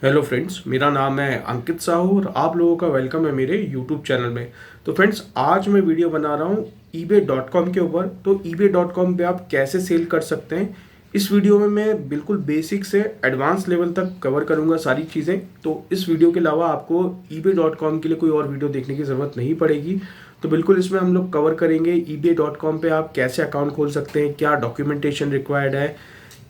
Hello friends, मेरा नाम है अंकित साहू और आप लोगों का वेलकम है मेरे यूट्यूब चैनल में। तो फ्रेंड्स, आज मैं वीडियो बना रहा हूँ ebay.com के ऊपर। तो ebay.com पे आप कैसे सेल कर सकते हैं, इस वीडियो में मैं बिल्कुल बेसिक से एडवांस लेवल तक कवर करूँगा सारी चीज़ें। तो इस वीडियो के अलावा आपको ebay.com के लिए कोई और वीडियो देखने की ज़रूरत नहीं पड़ेगी। तो बिल्कुल इसमें हम लोग कवर करेंगे ebay.com पे आप कैसे अकाउंट खोल सकते हैं, क्या डॉक्यूमेंटेशन रिक्वायर्ड है,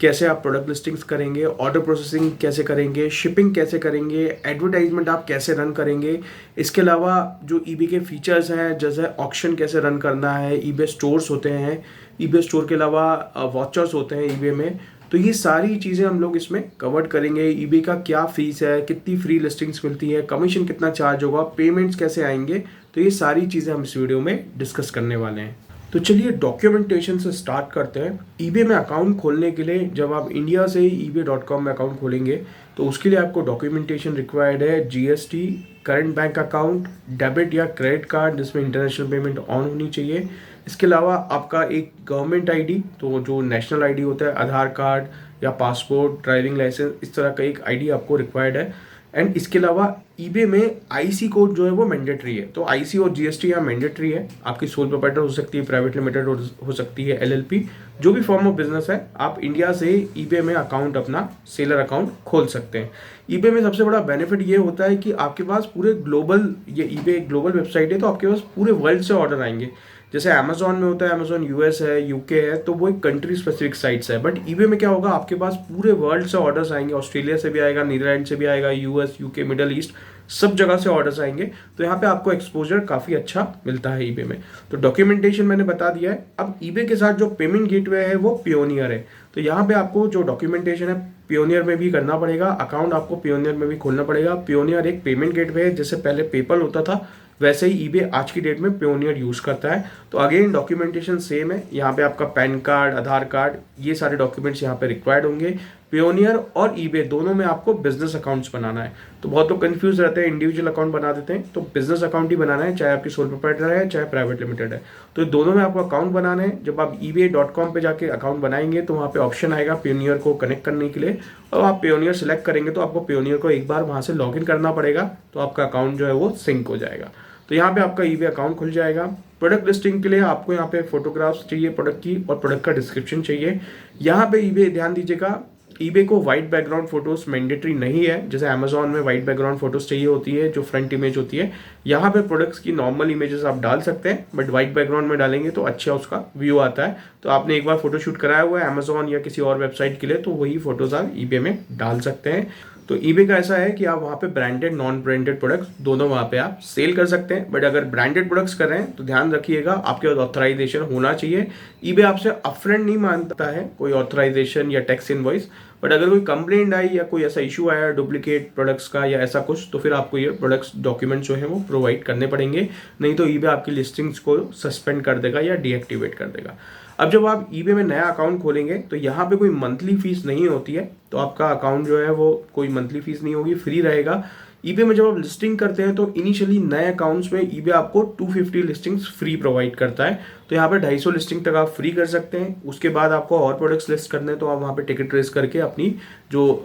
कैसे आप प्रोडक्ट लिस्टिंग्स करेंगे, ऑर्डर प्रोसेसिंग कैसे करेंगे, शिपिंग कैसे करेंगे, एडवर्टाइजमेंट आप कैसे रन करेंगे। इसके अलावा जो ईबे के फीचर्स हैं, जैसे ऑक्शन कैसे रन करना है, ईबे स्टोर्स होते हैं, ईबे स्टोर के अलावा वॉचर्स होते हैं ईबे में। तो ये सारी चीज़ें हम लोग इसमें कवर करेंगे। ईबे का क्या फीस है, कितनी फ्री लिस्टिंग्स मिलती है, कमीशन कितना चार्ज होगा, पेमेंट्स कैसे आएंगे, तो ये सारी चीज़ें हम इस वीडियो में डिस्कस करने वाले हैं। तो चलिए डॉक्यूमेंटेशन से स्टार्ट करते हैं। ईबे में अकाउंट खोलने के लिए जब आप इंडिया से ही ebay.com में अकाउंट खोलेंगे तो उसके लिए आपको डॉक्यूमेंटेशन रिक्वायर्ड है। GST, current bank account, debit या क्रेडिट कार्ड जिसमें इंटरनेशनल पेमेंट ऑन होनी चाहिए। इसके अलावा आपका एक गवर्नमेंट आईडी, तो जो नेशनल आईडी होता है, आधार कार्ड या पासपोर्ट, ड्राइविंग लाइसेंस, इस तरह का एक आईडी आपको रिक्वायर्ड है। एंड इसके अलावा ईबे में आईसी कोड जो है वो मैंडेटरी है। तो आईसी और जीएसटी यहाँ मैंडेटरी है। आपकी सोल प्रोप्राइटर हो सकती है, प्राइवेट लिमिटेड हो सकती है, एलएलपी, जो भी फॉर्म ऑफ बिजनेस है, आप इंडिया से ईबे में अकाउंट, अपना सेलर अकाउंट खोल सकते हैं। ईबे में सबसे बड़ा बेनिफिट ये होता है कि आपके पास पूरे ग्लोबल, ये ईबे ग्लोबल वेबसाइट है, तो आपके पास पूरे वर्ल्ड से ऑर्डर आएंगे। जैसे अमेजोन में होता है, अमेजोन यूएस है, यूके है, तो वो एक कंट्री स्पेसिफिक साइट्स है। बट ईबे में क्या होगा, आपके पास पूरे वर्ल्ड से ऑर्डर्स आएंगे। ऑस्ट्रेलिया से भी आएगा, नीदरलैंड से भी आएगा, यूएस, यूके, मिडल ईस्ट, सब जगह से ऑर्डर्स आएंगे। तो यहाँ पे आपको एक्सपोजर काफ़ी अच्छा मिलता है ईबे में। तो डॉक्यूमेंटेशन मैंने बता दिया है। अब ईबे के साथ जो पेमेंट गेटवे है वो पियोनियर है। तो यहाँ पे आपको जो डॉक्यूमेंटेशन है पियोनियर में भी करना पड़ेगा, अकाउंट आपको पियोनियर में भी खोलना पड़ेगा। पियोनियर एक पेमेंट गेटवे है, जैसे पहले पेपल होता था वैसे ही ईबे आज की डेट में पियोनियर यूज़ करता है। तो अगेन डॉक्यूमेंटेशन सेम है। यहाँ पे आपका पैन कार्ड, आधार कार्ड, ये सारे डॉक्यूमेंट्स यहाँ पे रिक्वायर्ड होंगे। पियोनियर और ईबे दोनों में आपको बिजनेस अकाउंट्स बनाना है। तो बहुत लोग कंफ्यूज रहते हैं, इंडिविजुअल अकाउंट बना देते हैं। तो बिजनेस अकाउंट ही बनाना है, चाहे आपकी सोल प्रोप्राइटर है चाहे प्राइवेट लिमिटेड है। तो दोनों में आपको अकाउंट बनाना है। जब आप ebay.com पे जाके अकाउंट बनाएंगे तो वहाँ पे ऑप्शन आएगा पियोनियर को कनेक्ट करने के लिए, और आप पियोनियर सेलेक्ट करेंगे तो आपको पियोनियर को एक बार वहाँ से लॉगिन करना पड़ेगा, तो आपका अकाउंट जो है वो सिंक हो जाएगा। तो यहाँ पे आपका ईबे अकाउंट खुल जाएगा। प्रोडक्ट लिस्टिंग के लिए आपको यहाँ पे फोटोग्राफ्स चाहिए प्रोडक्ट की, और प्रोडक्ट का डिस्क्रिप्शन चाहिए। यहाँ पे ईबे, ध्यान दीजिएगा, ईबे को वाइट बैकग्राउंड फोटोज मैंडेटरी नहीं है। जैसे अमेजोन में वाइट बैकग्राउंड फोटोज चाहिए होती है, जो फ्रंट इमेज होती है। यहाँ पे प्रोडक्ट्स की नॉर्मल इमेजेस आप डाल सकते हैं, बट वाइट बैकग्राउंड में डालेंगे तो अच्छा उसका व्यू आता है। तो आपने एक बार फोटोशूट कराया हुआ है अमेजोन या किसी और वेबसाइट के लिए, तो वही फोटोज आप ईबे में डाल सकते हैं। तो ईबे का ऐसा है कि आप वहाँ पे ब्रांडेड, नॉन ब्रांडेड प्रोडक्ट्स दोनों वहाँ पे आप सेल कर सकते हैं। बट अगर ब्रांडेड प्रोडक्ट्स कर रहे हैं तो ध्यान रखिएगा, आपके पास ऑथराइजेशन होना चाहिए। ईबे आपसे अपफ्रंट नहीं मांगता है कोई ऑथराइजेशन या टैक्स इनवॉइस। बट अगर कोई कंप्लेंट आई या कोई ऐसा इशू आया डुप्लीकेट प्रोडक्ट्स का या ऐसा कुछ, तो फिर आपको ये प्रोडक्ट्स डॉक्यूमेंट्स जो है वो प्रोवाइड करने पड़ेंगे। नहीं तो ईबे आपकी लिस्टिंग्स को सस्पेंड कर देगा या डीएक्टिवेट कर देगा। अब जब आप ईबे में नया अकाउंट खोलेंगे तो यहाँ पे कोई मंथली फीस नहीं होती है। तो आपका अकाउंट जो है वो कोई मंथली फीस नहीं होगी, फ्री रहेगा। ईबे में जब आप लिस्टिंग करते हैं तो इनिशियली नए अकाउंट्स में ईबे आपको 250 लिस्टिंग्स फ्री प्रोवाइड करता है। तो यहाँ पे 250 लिस्टिंग तक आप फ्री कर सकते हैं। उसके बाद आपको और प्रोडक्ट्स लिस्ट करने हैं तो आप वहाँ पे टिकट रेस करके अपनी जो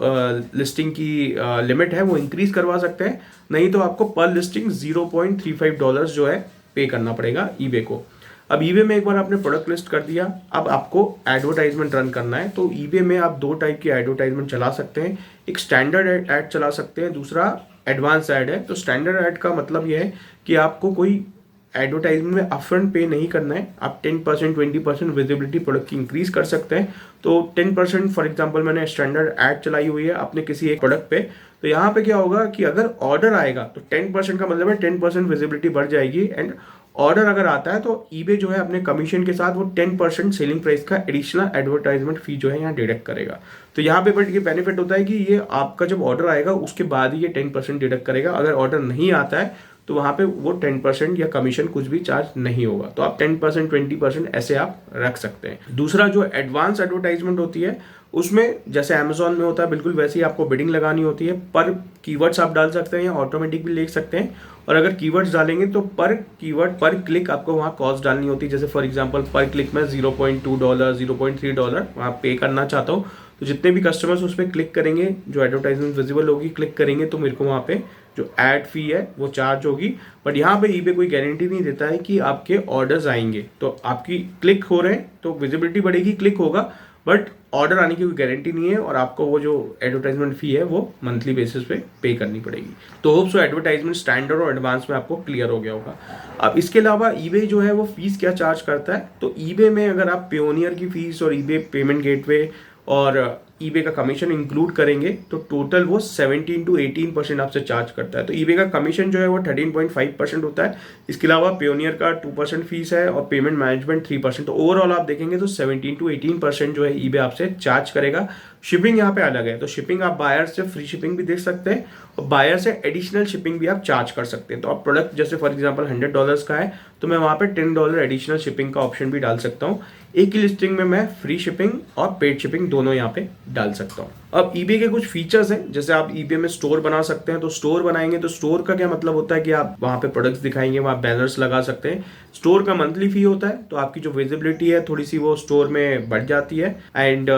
लिस्टिंग की लिमिट है वो इंक्रीज करवा सकते हैं। नहीं तो आपको पर लिस्टिंग $0.35 जो है पे करना पड़ेगा ईबे को। अब ईबे में एक बार आपने प्रोडक्ट लिस्ट कर दिया, अब आपको एडवर्टाइजमेंट रन करना है। तो ईबे में आप दो टाइप की एडवर्टाइजमेंट चला सकते हैं। एक स्टैंडर्ड ऐड चला सकते हैं, दूसरा एडवांस ऐड है। तो स्टैंडर्ड ऐड का मतलब यह है कि आपको कोई एडवर्टाइजमेंट में अपफ्रंट पे नहीं करना है। आप 10%, 20% विजिबिलिटी प्रोडक्ट की इंक्रीज कर सकते हैं। तो 10% फॉर एग्जांपल मैंने स्टैंडर्ड ऐड चलाई हुई है अपने किसी एक प्रोडक्ट पे। तो यहाँ पे क्या होगा कि अगर ऑर्डर आएगा तो 10% का मतलब है 10% विजिबिलिटी बढ़ जाएगी। एंड ऑर्डर अगर आता है तो ईबे जो है अपने कमीशन के साथ वो 10% सेलिंग प्राइस का एडिशनल एडवर्टाइजमेंट फी जो है यहाँ डिडक्ट करेगा। तो यहाँ पे बट ये बेनिफिट होता है कि ये आपका जब ऑर्डर आएगा उसके बाद ही ये 10% डिडक्ट करेगा। अगर ऑर्डर नहीं आता है तो वहाँ पे वो 10% या कमीशन कुछ भी चार्ज नहीं होगा। तो आप 10%, 20% ऐसे आप रख सकते हैं। दूसरा जो एडवांस एडवर्टाइजमेंट होती है उसमें जैसे अमेजोन में होता है बिल्कुल वैसे ही आपको बिडिंग लगानी होती है। पर कीवर्ड्स आप डाल सकते हैं या ऑटोमेटिक भी लिख सकते हैं। और अगर कीवर्ड्स डालेंगे तो पर कीवर्ड पर क्लिक आपको वहाँ कॉस्ट डालनी होती है। जैसे फॉर एग्जांपल पर क्लिक में $0.2, $0.3 वहाँ पे करना चाहता हूँ तो जितने भी कस्टमर्स उस पर क्लिक करेंगे, जो एडवर्टाइजमेंट विजिबल होगी, क्लिक करेंगे तो मेरे को वहाँ पे जो ऐड फी है वो चार्ज होगी। बट यहाँ पे ईबे कोई गारंटी नहीं देता है कि आपके ऑर्डर्स आएंगे। तो आपकी क्लिक हो रहे हैं तो विजिबिलिटी बढ़ेगी, क्लिक होगा, बट ऑर्डर आने की कोई गारंटी नहीं है और आपको वो जो एडवर्टाइजमेंट फी है वो मंथली बेसिस पे करनी पड़ेगी। तो होप सो एडवर्टाइजमेंट स्टैंडर्ड और एडवांस में आपको क्लियर हो गया होगा। अब इसके अलावा ईबे जो है वो फीस क्या चार्ज करता है, तो ईबे में अगर आप पेयोनियर की फीस और ईबे पेमेंट गेटवे और ईबे का कमीशन इंक्लूड करेंगे तो टोटल वो 17 to 18% आपसे चार्ज करता है। तो ईबे का कमीशन जो है वो 13.5% होता है। इसके अलावा पेयोनियर का 2% फीस है और पेमेंट मैनेजमेंट 3%। तो ओवरऑल आप देखेंगे तो 17 to 18% जो है ईबे आपसे चार्ज करेगा। शिपिंग यहाँ पे अलग है, तो शिपिंग आप बायर से फ्री शिपिंग भी देख सकते हैं और बायर से एडिशनल शिपिंग भी आप चार्ज कर सकते हैं। तो आप प्रोडक्ट जैसे फॉर एग्जांपल $100 का है तो मैं वहाँ पे $10 एडिशनल शिपिंग का ऑप्शन भी डाल सकता हूँ। एक ही लिस्टिंग में मैं फ्री शिपिंग और पेड शिपिंग दोनों यहाँ पे डाल सकता हूँ। अब ईबे के कुछ फीचर्स हैं, जैसे आप ईबे में स्टोर बना सकते हैं। तो स्टोर बनाएंगे तो स्टोर का क्या मतलब होता है कि आप वहाँ पे प्रोडक्ट्स दिखाएंगे, वहाँ बैनर्स लगा सकते हैं। स्टोर का मंथली फी होता है, तो आपकी जो विजिबिलिटी है थोड़ी सी वो स्टोर में बढ़ जाती है। एंड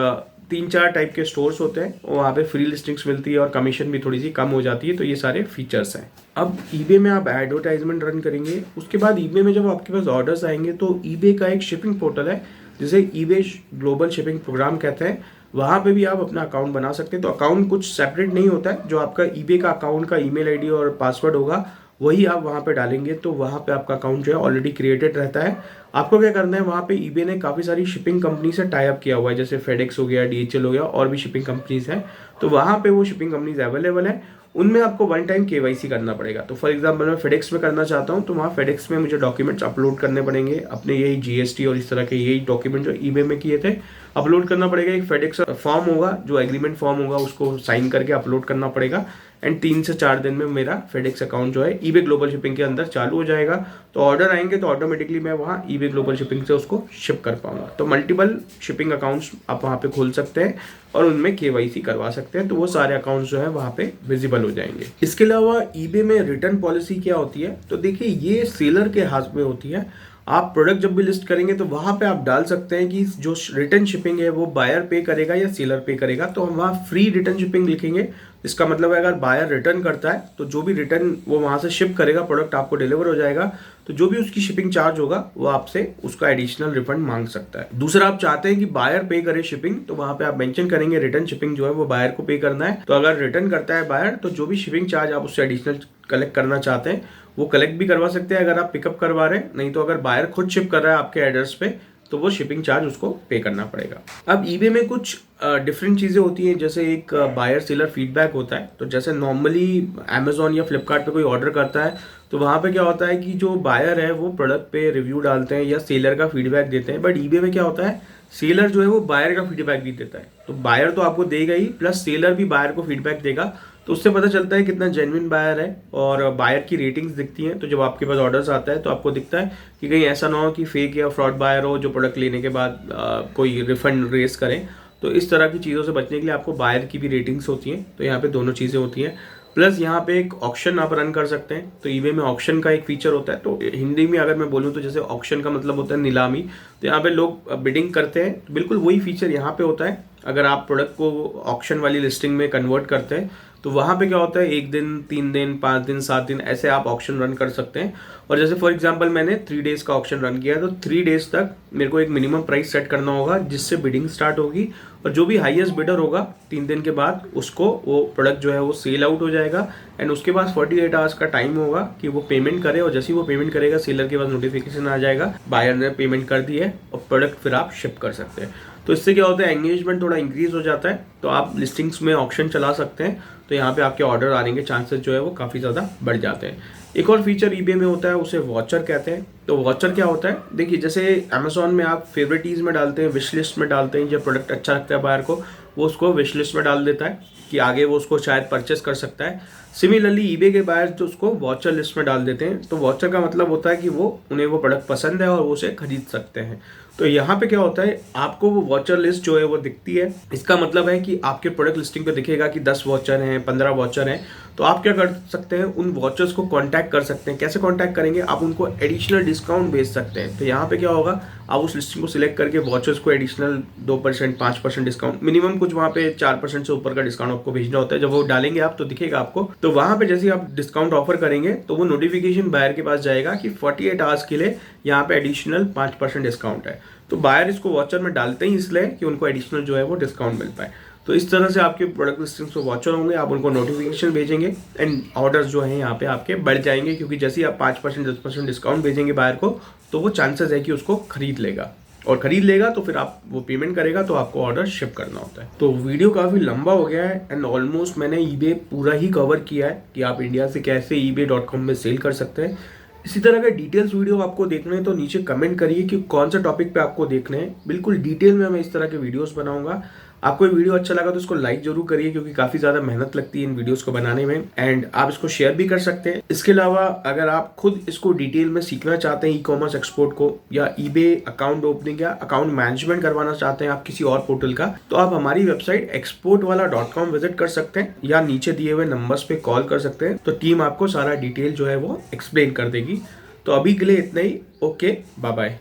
3-4 टाइप के स्टोर्स होते हैं, वहाँ पे फ्री लिस्टिंग्स मिलती है और कमीशन भी थोड़ी सी कम हो जाती है। तो ये सारे फीचर्स हैं। अब ईबे में आप एडवर्टाइजमेंट रन करेंगे, उसके बाद ईबे में जब आपके पास ऑर्डर्स आएंगे तो ईबे का एक शिपिंग पोर्टल है जिसे ईबे ग्लोबल शिपिंग प्रोग्राम कहते हैं। वहाँ पे भी आप अपना अकाउंट बना सकते हैं। तो अकाउंट कुछ सेपरेट नहीं होता है, जो आपका ईबे का अकाउंट का ईमेल आईडी और पासवर्ड होगा वही आप वहाँ पे डालेंगे तो वहाँ पे आपका अकाउंट जो है ऑलरेडी क्रिएटेड रहता है। आपको क्या करना है, वहाँ पे ईबे ने काफ़ी सारी शिपिंग कंपनी से टाई अप किया हुआ है, जैसे फेडेक्स हो गया, DHL हो गया, और भी शिपिंग कंपनीज हैं। तो वहाँ पे वो शिपिंग कंपनीज अवेलेबल है, उनमें आपको वन टाइम KYC करना पड़ेगा। तो फॉर एग्जांपल मैं फेडेक्स में करना चाहता हूँ तो वहाँ फेडेक्स में मुझे डॉक्यूमेंट्स अपलोड करने पड़ेंगे, अपने यही GST और इस तरह के यही डॉक्यूमेंट जो ईबे में किए थे अपलोड करना पड़ेगा। एक फेडेक्स फॉर्म होगा, जो एग्रीमेंट फॉर्म होगा, उसको साइन करके अपलोड करना पड़ेगा। एंड 3 से 4 दिन में मेरा फेडेक्स अकाउंट जो है ईबे ग्लोबल शिपिंग के अंदर चालू हो जाएगा। तो ऑर्डर आएंगे तो ऑटोमेटिकली मैं वहाँ ईबे ग्लोबल शिपिंग से उसको शिप कर पाऊंगा। तो मल्टीपल शिपिंग अकाउंट्स आप वहाँ पे खोल सकते हैं और उनमें KYC करवा सकते हैं, तो वो सारे अकाउंट्स जो है वहाँ पे विजिबल हो जाएंगे। इसके अलावा ईबे में रिटर्न पॉलिसी क्या होती है, तो देखिए ये सेलर के हाथ में होती है। आप प्रोडक्ट जब भी लिस्ट करेंगे तो वहाँ पे आप डाल सकते हैं कि जो रिटर्न शिपिंग है वो बायर पे करेगा या सेलर पे करेगा। तो हम वहाँ फ्री रिटर्न शिपिंग लिखेंगे। इसका मतलब है अगर बायर रिटर्न करता है तो जो भी रिटर्न वो वहाँ से शिप करेगा, प्रोडक्ट आपको डिलीवर हो जाएगा, तो जो भी उसकी शिपिंग चार्ज होगा वो आपसे उसका एडिशनल रिफंड मांग सकता है। दूसरा, आप चाहते हैं कि बायर पे करे शिपिंग, तो वहाँ पे आप मेंशन करेंगे रिटर्न शिपिंग जो है वो बायर को पे करना है। तो अगर रिटर्न करता है बायर तो जो भी शिपिंग चार्ज आप उससे एडिशनल कलेक्ट करना चाहते हैं वो कलेक्ट भी करवा सकते हैं अगर आप पिकअप करवा रहे हैं। नहीं तो अगर बायर खुद शिप कर रहा है आपके एड्रेस पे तो वो शिपिंग चार्ज उसको पे करना पड़ेगा। अब ईबे में कुछ डिफरेंट चीज़ें होती हैं, जैसे एक बायर सेलर फीडबैक होता है। तो जैसे नॉर्मली अमेजोन या फ्लिपकार्ट पे कोई ऑर्डर करता है तो वहाँ पे क्या होता है कि जो बायर है वो प्रोडक्ट पे रिव्यू डालते हैं या सेलर का फीडबैक देते हैं। बट ईबे में क्या होता है, सेलर जो है वो बायर का फीडबैक भी देता है। तो बायर तो आपको देगा ही, प्लस सेलर भी बायर को फीडबैक देगा। तो उससे पता चलता है कितना जेन्युइन बायर है और बायर की रेटिंग्स दिखती हैं। तो जब आपके पास ऑर्डर्स आता है तो आपको दिखता है कि कहीं ऐसा ना हो कि फेक या फ्रॉड बायर हो जो प्रोडक्ट लेने के बाद कोई रिफंड रेस करें। तो इस तरह की चीज़ों से बचने के लिए आपको बायर की भी रेटिंग्स होती हैं। तो यहाँ पे दोनों चीज़ें होती हैं। प्लस यहाँ पे एक ऑक्शन आप रन कर सकते हैं। तो ईबे में ऑक्शन का एक फीचर होता है। तो हिंदी में अगर मैं बोलूँ तो जैसे ऑक्शन का मतलब होता है नीलामी। तो यहाँ पे लोग बिडिंग करते हैं, तो बिल्कुल वही फीचर यहाँ पे होता है। अगर आप प्रोडक्ट को ऑक्शन वाली लिस्टिंग में कन्वर्ट करते हैं तो वहाँ पे क्या होता है, 1 दिन, 3 दिन, 5 दिन, 7 दिन ऐसे आप ऑक्शन रन कर सकते हैं। और जैसे फॉर एग्जांपल मैंने 3 डेज़ का ऑक्शन रन किया, तो 3 डेज़ तक मेरे को एक मिनिमम प्राइस सेट करना होगा जिससे बिडिंग स्टार्ट होगी और जो भी हाईएस्ट बिडर होगा 3 दिन के बाद उसको वो प्रोडक्ट जो है वो सेल आउट हो जाएगा। एंड उसके बाद 48 आवर्स का टाइम होगा कि वो पेमेंट करे और जैसे ही वो पेमेंट करेगा सेलर के पास नोटिफिकेशन आ जाएगा बायर ने पेमेंट कर दी है और प्रोडक्ट फिर आप शिप कर सकते हैं। तो इससे क्या होता है, एंगेजमेंट थोड़ा इंक्रीज हो जाता है। तो आप लिस्टिंग्स में ऑक्शन चला सकते हैं, तो यहाँ पे आपके ऑर्डर आने के चांसेस जो है वो काफ़ी ज़्यादा बढ़ जाते हैं। एक और फीचर ईबे में होता है, उसे वॉचर कहते हैं। तो वॉचर क्या होता है, देखिए जैसे अमेजोन में आप फेवरेटीज में डालते हैं, विश लिस्ट में डालते हैं, जब प्रोडक्ट अच्छा लगता है बायर को वो उसको विश लिस्ट में डाल देता है कि आगे वो उसको शायद परचेस कर सकता है। सिमिलरली ईबे के बायर्स जो उसको वॉचर लिस्ट में डाल देते हैं, तो वॉचर का मतलब होता है कि उन्हें वो प्रोडक्ट पसंद है और वो उसे खरीद सकते हैं। तो यहाँ पे क्या होता है, आपको वो वॉचर लिस्ट जो है वो दिखती है। इसका मतलब है कि आपके प्रोडक्ट लिस्टिंग पे दिखेगा कि 10 वॉचर हैं, 15 वॉचर हैं। तो आप क्या कर सकते हैं, उन वॉचर्स को कांटेक्ट कर सकते हैं। कैसे कांटेक्ट करेंगे, आप उनको एडिशनल डिस्काउंट भेज सकते हैं। तो यहाँ पे क्या होगा, आप उस लिस्टिंग को सिलेक्ट करके वॉचर्स को एडिशनल 2%, 5% डिस्काउंट, मिनिमम कुछ वहाँ पे 4% से ऊपर का डिस्काउंट आपको भेजना होता है। जब वो डालेंगे आप तो दिखेगा आपको। तो वहाँ पे जैसे आप डिस्काउंट ऑफर करेंगे तो वो नोटिफिकेशन बायर के पास जाएगा कि 48 आवर्स के लिए यहाँ पे एडिशनल 5% डिस्काउंट है। तो बायर इसको वॉचर में डालते ही इसलिए कि उनको एडिशनल जो है वो डिस्काउंट मिल पाए। तो इस तरह से आपके प्रोडक्ट लिस्टिंग्स को वॉचर होंगे, आप उनको नोटिफिकेशन भेजेंगे एंड ऑर्डर्स जो हैं यहाँ पे आपके बढ़ जाएंगे, क्योंकि जैसे ही आप 5%, 10% डिस्काउंट भेजेंगे बायर को, तो वो चांसेस है कि उसको खरीद लेगा, और खरीद लेगा तो फिर आप वो पेमेंट करेगा तो आपको ऑर्डर शिप करना होता है। तो वीडियो काफ़ी लंबा हो गया है एंड ऑलमोस्ट मैंने ईबे पूरा ही कवर किया है कि आप इंडिया से कैसे eBay.com में सेल कर सकते हैं। इसी तरह के डिटेल्स वीडियो आपको देखने हैं तो नीचे कमेंट करिए कि कौन सा टॉपिक पे आपको देखने हैं। बिल्कुल डिटेल में मैं इस तरह के वीडियोस बनाऊंगा। आपको ये वीडियो अच्छा लगा तो इसको लाइक जरूर करिए, क्योंकि काफ़ी ज़्यादा मेहनत लगती है इन वीडियोस को बनाने में, एंड आप इसको शेयर भी कर सकते हैं। इसके अलावा अगर आप खुद इसको डिटेल में सीखना चाहते हैं, ई-कॉमर्स एक्सपोर्ट को, या ईबे अकाउंट ओपनिंग या अकाउंट मैनेजमेंट करवाना चाहते हैं आप किसी और पोर्टल का, तो आप हमारी वेबसाइट exportwala.com विजिट कर सकते हैं या नीचे दिए हुए नंबर्स पे कॉल कर सकते हैं। तो टीम आपको सारा डिटेल जो है वो एक्सप्लेन कर देगी। तो अभी के लिए इतना ही। Okay, bye bye.